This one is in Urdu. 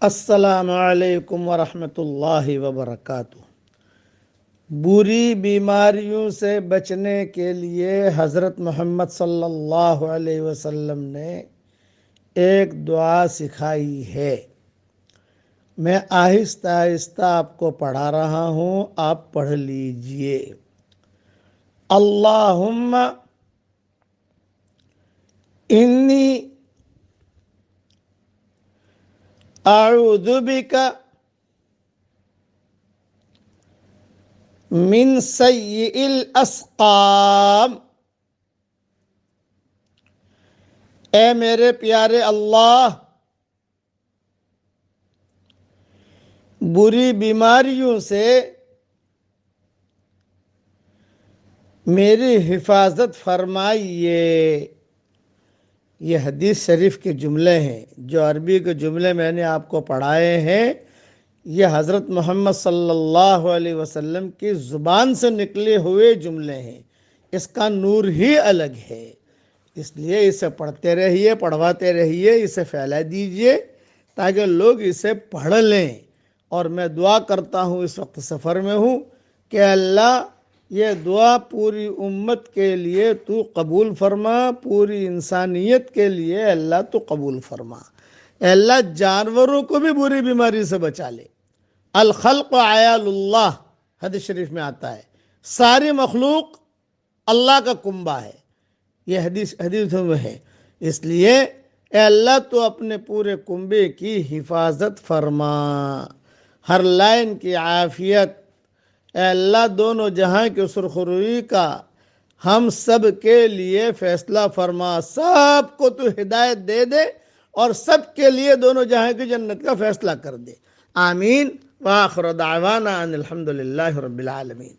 السلام علیکم ورحمۃ اللہ وبرکاتہ۔ بری بیماریوں سے بچنے کے لیے حضرت محمد صلی اللہ علیہ وسلم نے ایک دعا سکھائی ہے۔ میں آہستہ آہستہ آپ کو پڑھا رہا ہوں، آپ پڑھ لیجئے۔ اللہم انی اعوذ بک من سیئ الاسقام۔ اے میرے پیارے اللہ، بری بیماریوں سے میری حفاظت فرمائیے۔ یہ حدیث شریف کے جملے ہیں، جو عربی کے جملے میں نے آپ کو پڑھائے ہیں، یہ حضرت محمد صلی اللہ علیہ وسلم کی زبان سے نکلے ہوئے جملے ہیں۔ اس کا نور ہی الگ ہے، اس لیے اسے پڑھتے رہیے، پڑھواتے رہیے، اسے پھیلا دیجئے تاکہ لوگ اسے پڑھ لیں۔ اور میں دعا کرتا ہوں، اس وقت سفر میں ہوں، کہ اللہ یہ دعا پوری امت کے لیے تو قبول فرما، پوری انسانیت کے لیے اللہ تو قبول فرما۔ اے اللہ جانوروں کو بھی بری بیماری سے بچا لے۔ الخلق عیال اللہ، حدیث شریف میں آتا ہے، ساری مخلوق اللہ کا کنبہ ہے، یہ حدیثوں میں ہے۔ اس لیے اے اللہ تو اپنے پورے کنبے کی حفاظت فرما، ہر لائن کی عافیت۔ اے اللہ دونوں جہاں کی سرخروئی کا ہم سب کے لیے فیصلہ فرما، سب کو تو ہدایت دے دے اور سب کے لیے دونوں جہاں کی جنت کا فیصلہ کر دے۔ آمین۔ وآخر دعوانا ان الحمد للہ رب العالمین۔